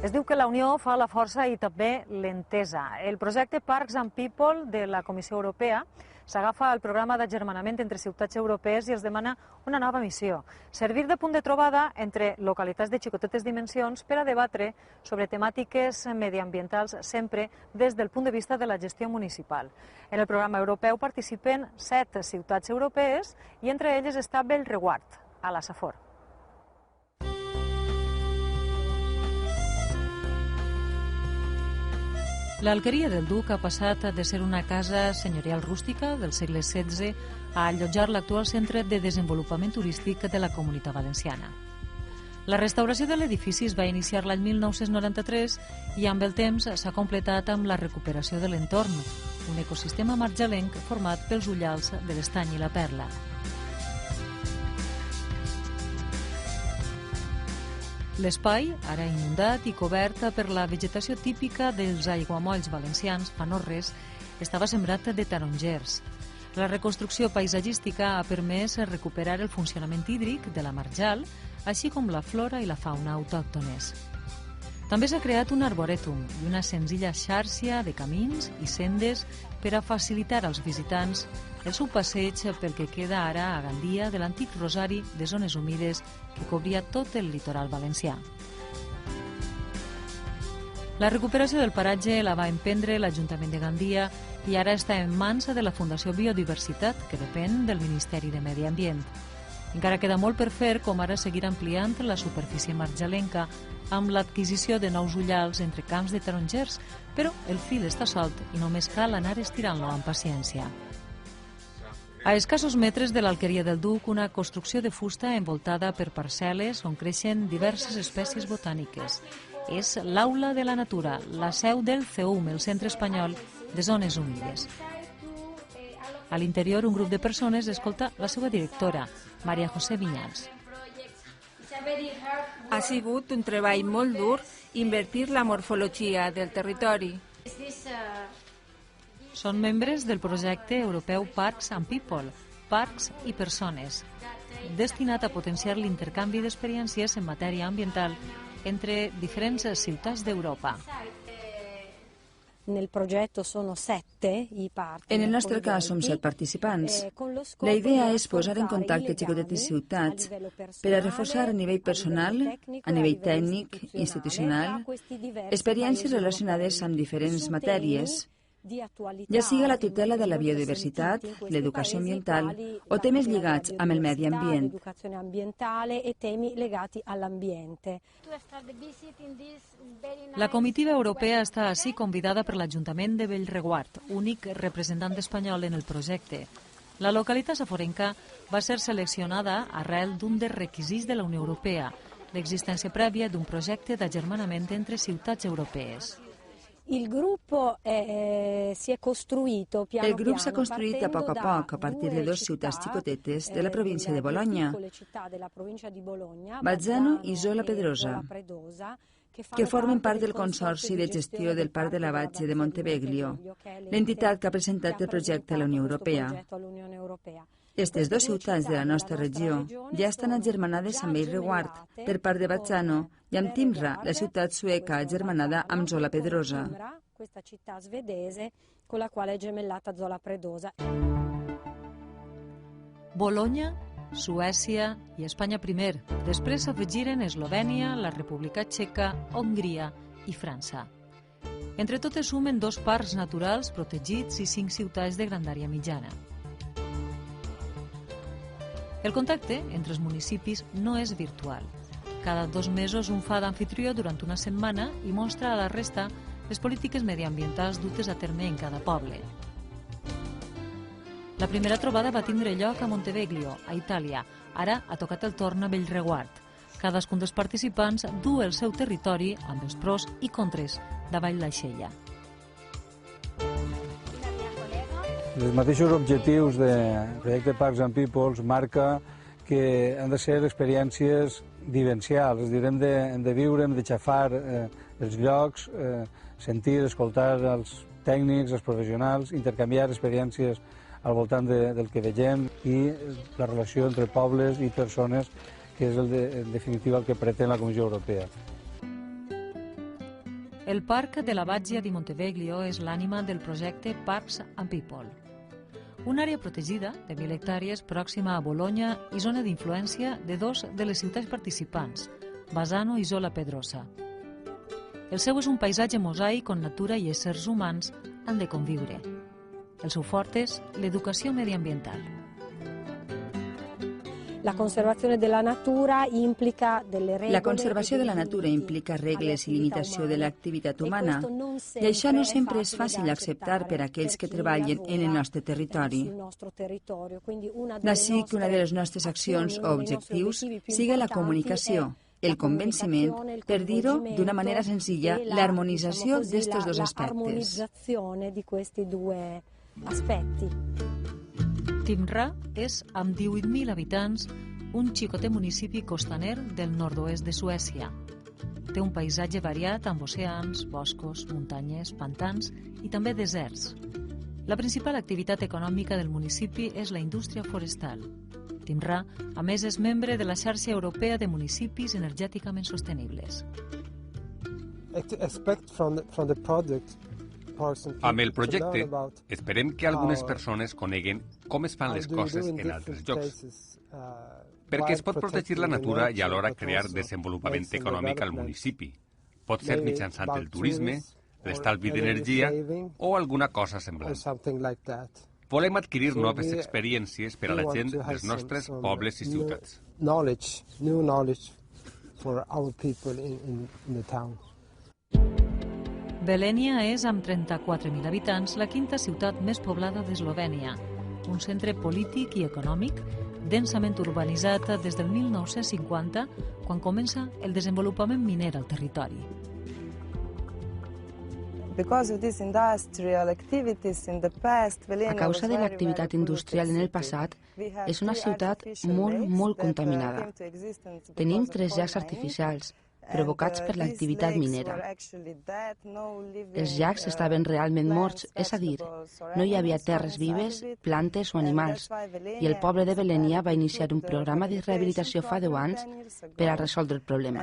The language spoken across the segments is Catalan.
Es diu que la unió fa la força i també l'entesa. El projecte Parks and People de la Comissió Europea s'agafa al programa d'agermanament entre ciutats europees i es demana una nova missió. Servir de punt de trobada entre localitats de xicotetes dimensions per a debatre sobre temàtiques mediambientals sempre des del punt de vista de la gestió municipal. En el programa europeu participen 7 ciutats europees i entre elles està Bellreguard, a la Safor. L'Alqueria del Duc ha passat de ser una casa senyorial rústica del segle XVI a allotjar l'actual centre de desenvolupament turístic de la Comunitat Valenciana. La restauració de l'edifici es va iniciar l'any 1993 i amb el temps s'ha completat amb la recuperació de l'entorn, un ecosistema marjalenc format pels ullals de l'Estany i la Perla. L'espai, ara inundat i cobert per la vegetació típica dels aiguamolls valencians fa no res, estava sembrat de tarongers. La reconstrucció paisatgística ha permès recuperar el funcionament hídric de la marjal, així com la flora i la fauna autòctones. També s'ha creat un arborètum i una senzilla xarxa de camins i sendes per a facilitar als visitants el seu passeig pel que queda ara a Gandia de l'antic rosari de zones humides que cobria tot el litoral valencià. La recuperació del paratge la va emprendre l'Ajuntament de Gandia i ara està en mans de la Fundació Biodiversitat, que depèn del Ministeri de Medi Ambient. Encara queda molt per fer, com ara seguir ampliant la superfície marjalenca amb l'adquisició de nous ullals entre camps de tarongers, però el fil està solt i només cal anar estirant-lo amb paciència. A escassos metres de l'Alqueria del Duc, una construcció de fusta envoltada per parcel·les on creixen diverses espècies botàniques. És l'Aula de la Natura, la seu del CEUM, el Centre Espanyol de Zones Humides. A l'interior, un grup de persones escolta la seva directora, Maria José Vinyals. Ha sigut un treball molt dur invertir la morfologia del territori. Són membres del projecte europeu Parks and People, Parcs i Persones, destinat a potenciar l'intercanvi d'experiències en matèria ambiental entre diferents ciutats d'Europa. En el nostre cas som 7 participants. La idea és posar en contacte xicotetes ciutats per a reforçar a nivell personal, a nivell tècnic, institucional, experiències relacionades amb diferents matèries, ja siga la tutela de la biodiversitat, l'educació ambiental o temes lligats amb el medi ambient. La comitiva europea està així convidada per l'Ajuntament de Bellreguard, únic representant espanyol en el projecte. La localitat saforenca va ser seleccionada arrel d'un dels requisits de la Unió Europea, l'existència prèvia d'un projecte d'agermanament entre ciutats europees. El grup s'ha construït a poc a partir de 2 ciutats xicotetes de la província de Bologna, Bazzano i Zola Pedrosa, que formen part del Consorci de Gestió del Parc de la Batge de Monteveglio, l'entitat que ha presentat el projecte a la Unió Europea. Aquestes 2 ciutats de la nostra regió ja estan agermanades amb Bellreguard per part de Bazzano i amb Timra, la ciutat sueca agermanada amb Zola Pedrosa. Bologna, Suècia i Espanya primer. Després s'afegiren Eslovènia, la República Txeca, Hongria i França. Entre totes sumen 2 parcs naturals protegits i 5 ciutats de grandària mitjana. El contacte entre els municipis no és virtual. Cada 2 mesos un fa d'anfitrió durant una setmana i mostra a la resta les polítiques mediambientals dutes a terme en cada poble. La primera trobada va tindre lloc a Monteveglio, a Itàlia. Ara ha tocat el torn a Bellreguard. Cadascun dels participants du el seu territori amb els pros i contres davall l'aixella. Els mateixos objectius del projecte Parks and People marca que han de ser experiències vivencials, és a dir, hem de viure, hem de xafar els llocs, sentir, escoltar els tècnics, els professionals, intercanviar experiències al voltant del que vegem i la relació entre pobles i persones, que és en definitiva el que pretén la Comissió Europea. El Parc de la Badia di Monteveglio és l'ànima del projecte Parks and People, una àrea protegida de 1.000 hectàrees pròxima a Bologna i zona d'influència de dos de les ciutats participants, Bassano i Zola Pedrosa. El seu és un paisatge mosaic on natura i éssers humans han de conviure. El seu fort és l'educació mediambiental. La conservació de la natura implica regles i limitació de l'activitat humana, i això no sempre és fàcil d'acceptar per a aquells que treballen en el nostre territori. D'ací que una de les nostres accions o objectius sigui la comunicació, el convenciment, per dir-ho d'una manera senzilla, l'harmonització d'estos dos aspectes. Timrå és, amb 18.000 habitants, un xicotet municipi costaner del nord-oest de Suècia. Té un paisatge variat amb oceans, boscos, muntanyes, pantans i també deserts. La principal activitat econòmica del municipi és la indústria forestal. Timrå, a més, és membre de la xarxa europea de municipis energèticament sostenibles. Amb el projecte, esperem que algunes persones coneguen com es fan les coses en altres llocs, perquè es pot protegir la natura i alhora crear desenvolupament econòmic al municipi. Pot ser mitjançant el turisme, l'estalvi d'energia o alguna cosa semblant. Volem adquirir noves experiències per a la gent dels nostres pobles i ciutats. Velenia és, amb 34.000 habitants, la quinta ciutat més poblada d'Eslovènia, un centre polític i econòmic densament urbanitzat des del 1950, quan comença el desenvolupament miner al territori. A causa de l'activitat industrial en el passat, és una ciutat molt contaminada. Tenim 3 llacs artificials, provocats per l'activitat minera. Els llacs estaven realment morts, és a dir, no hi havia terres vives, plantes o animals, i el poble de Velenia va iniciar un programa de rehabilitació fa 10 anys per a resoldre el problema.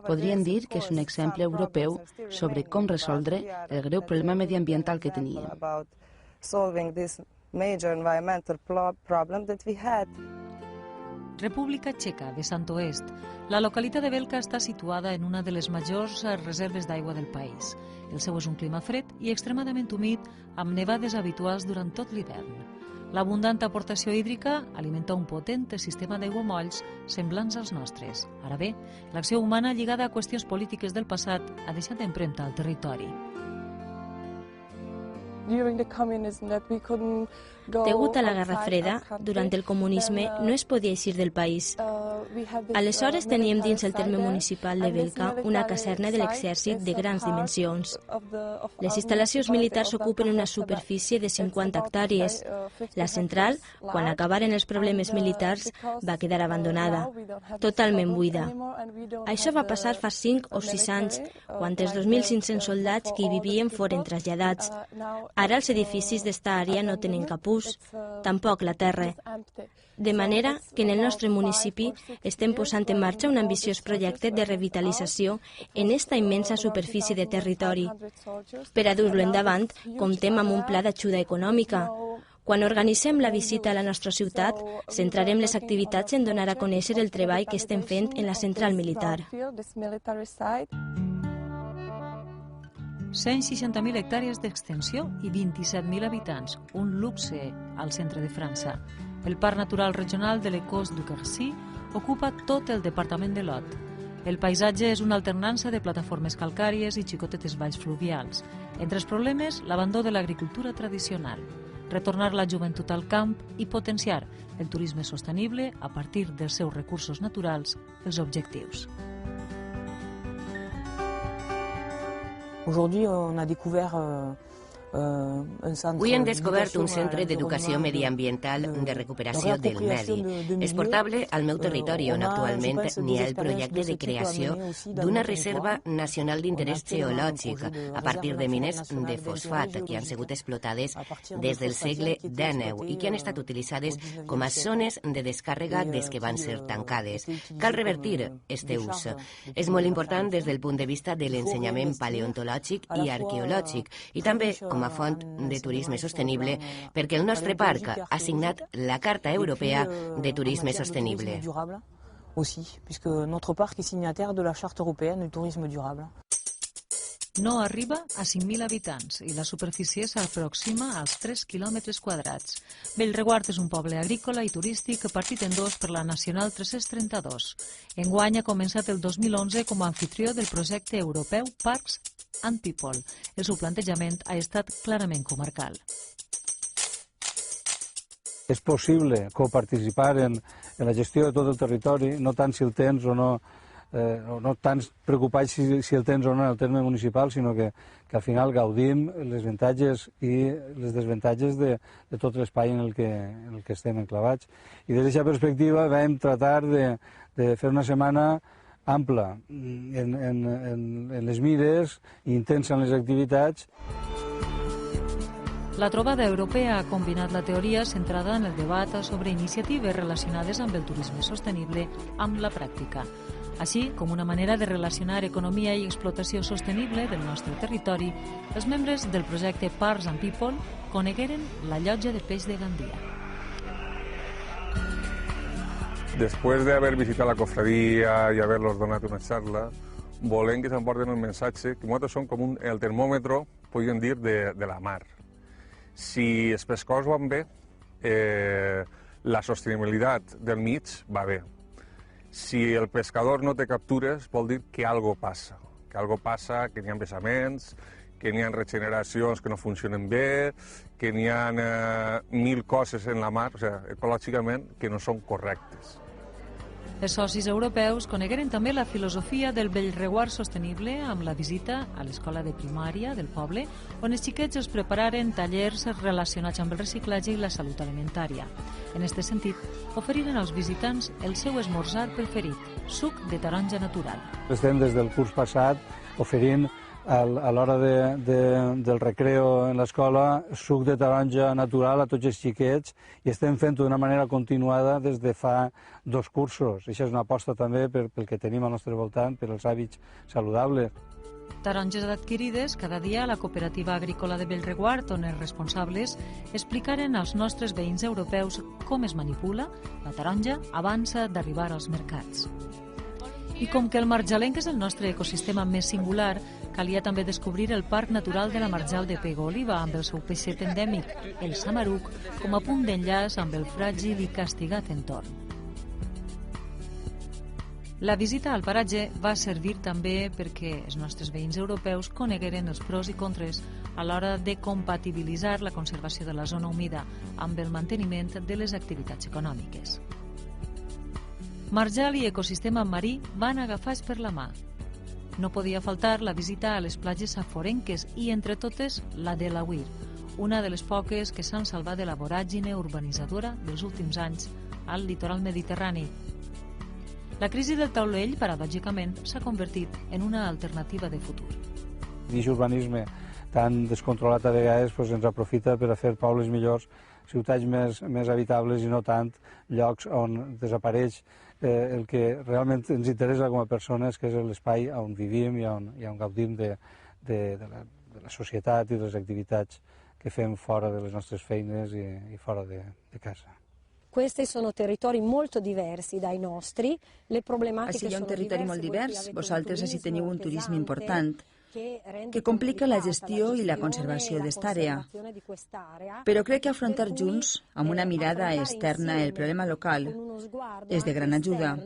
Podríem dir que és un exemple europeu sobre com resoldre el greu problema mediambiental que teníem. República Txeca, de Sant Oest. La localitat de Velka està situada en una de les majors reserves d'aigua del país. El seu és un clima fred i extremadament humit, amb nevades habituals durant tot l'hivern. L'abundant aportació hídrica alimenta un potent sistema d'aiguamolls semblants als nostres. Ara bé, l'acció humana lligada a qüestions polítiques del passat ha deixat empremta al territori. Degut a la Guerra Freda, durant el comunisme no es podia eixir del país. Aleshores teníem dins el terme municipal de Velka una caserna de l'exèrcit de grans dimensions. Les instal·lacions militars ocupen una superfície de 50 hectàrees. La central, quan acabaren els problemes militars, va quedar abandonada, totalment buida. Això va passar fa 5 o 6 anys, quan els 2.500 soldats que hi vivien foren traslladats. Ara els edificis d'esta àrea no tenen cap ús, tampoc la terra. De manera que en el nostre municipi estem posant en marxa un ambiciós projecte de revitalització en esta immensa superfície de territori. Per a dur-lo endavant, comptem amb un pla d'ajuda econòmica. Quan organitzem la visita a la nostra ciutat, centrarem les activitats en donar a conèixer el treball que estem fent en la central militar. 160.000 hectàrees d'extensió i 27.000 habitants, un luxe al centre de França. El Parc Natural Regional de l'Ecos du Quercy ocupa tot el departament de Lot. El paisatge és una alternança de plataformes calcàries i xicotetes valls fluvials. Entre els problemes, l'abandó de l'agricultura tradicional, retornar la joventut al camp i potenciar el turisme sostenible a partir dels seus recursos naturals, els objectius. Aujourd'hui, on a découvert Avui hem descobert un centre d'educació mediambiental de recuperació del medi. És portable al meu territori, on actualment n'hi ha el projecte de creació d'una reserva nacional d'interès geològic a partir de mines de fosfat que han sigut explotades des del segle XIX i que han estat utilitzades com a zones de descàrrega des que van ser tancades. Cal revertir este ús. És molt important des del punt de vista de l'ensenyament paleontològic i arqueològic i també com a font de turisme sostenible, perquè el nostre parc ha signat la Carta Europea de Turisme Sostenible. No arriba a 5.000 habitants i la superfície s'aproxima als 3 quilòmetres quadrats. Bellreguard és un poble agrícola i turístic partit en dos per la Nacional 332. Enguany ha començat el 2011 com a anfitrió del projecte europeu Parks and People. El seu plantejament ha estat clarament comarcal. És possible coparticipar en la gestió de tot el territori, no tant si el tens o no, no tant preocupats si el tens o no en el terme municipal, sinó que al final gaudim les avantatges i les desavantatges de tot l'espai en el que estem enclavats. I des d'aquesta perspectiva vam tratar de fer una setmana ampla en les mires i intensa en les activitats. La trobada europea ha combinat la teoria centrada en el debat sobre iniciatives relacionades amb el turisme sostenible amb la pràctica, així com una manera de relacionar economia i explotació sostenible del nostre territori. Els membres del projecte Parks and People conegueren la llotja de peix de Gandia. Después de haber visitado la cofradía y haberlos donado una charla, volem que s'emporten un missatge que nosaltres som com el termòmetre, podríem dir, de la mar. Si els pescadors van bé, la sostenibilitat del mig va bé. Si el pescador no té captures, vol dir que algo passa. Que n'hi ha vessaments, que n'hi ha regeneracions que no funcionen bé, que n'hi ha 1.000 coses en la mar, o sigui, ecològicament, que no són correctes. Els socis europeus conegueren també la filosofia del Bellreguard sostenible amb la visita a l'escola de primària del poble, on els xiquets es prepararen tallers relacionats amb el reciclatge i la salut alimentària. En aquest sentit, oferiren als visitants el seu esmorzar preferit, suc de taronja natural. Estem des del curs passat oferint a l'hora del recreo en l'escola suc de taronja natural a tots els xiquets i estem fent-ho d'una manera continuada des de fa 2 cursos. Això és una aposta també pel que tenim al nostre voltant, per als hàbits saludables. Taronges adquirides cada dia a la cooperativa agrícola de Bellreguard, on els responsables explicaren als nostres veïns europeus com es manipula la taronja abans d'arribar als mercats. I com que el marjalenc és el nostre ecosistema més singular, calia també descobrir el Parc Natural de la Marjal de Pego Oliva amb el seu peixet endèmic, el samaruc, com a punt d'enllaç amb el fràgil i castigat entorn. La visita al paratge va servir també perquè els nostres veïns europeus conegueren els pros i contres a l'hora de compatibilitzar la conservació de la zona humida amb el manteniment de les activitats econòmiques. Marjal i ecosistema marí van agafats per la mà. No podia faltar la visita a les platges saforenques i, entre totes, la de l'Auir, una de les poques que s'han salvat de la voràgine urbanitzadora dels últims anys al litoral mediterrani. La crisi del taulell, paradògicament, s'ha convertit en una alternativa de futur. Aquest urbanisme tan descontrolat a vegades ens aprofita per a fer pobles millors, ciutats més habitables i no tant llocs on desapareix el que realment ens interessa com a persones, que és l'espai on vivim i on gaudim de la societat i de les activitats que fem fora de les nostres feines i fora de casa. Questi sono territori molto diversi dai nostri, le problematiche hi ha un sono territori molt divers, vosaltres així teniu un turisme important que complica la gestió i la conservació d'esta àrea. Però crec que afrontar junts, amb una mirada externa, el problema local és de gran ajuda.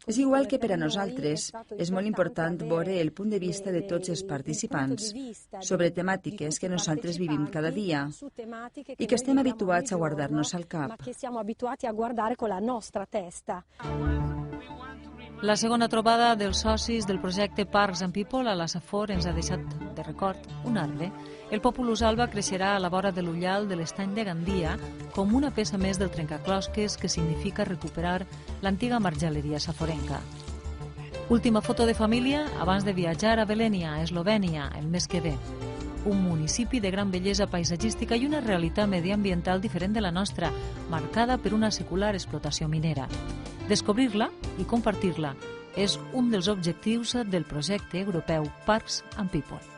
És igual que per a nosaltres, és molt important veure el punt de vista de tots els participants sobre temàtiques que nosaltres vivim cada dia i que estem habituats a guardar-nos al cap. La segona trobada dels socis del projecte Parks and People a la Safor ens ha deixat de record un arbre. El Populus alba creixerà a la vora de l'ullal de l'estany de Gandia com una peça més del trencaclosques que significa recuperar l'antiga marjaleria saforenca. Última foto de família abans de viatjar a Velènia, a Eslovènia, el mes que ve. Un municipi de gran bellesa paisatgística i una realitat mediambiental diferent de la nostra, marcada per una secular explotació minera. Descobrir-la i compartir-la és un dels objectius del projecte europeu Parks and People.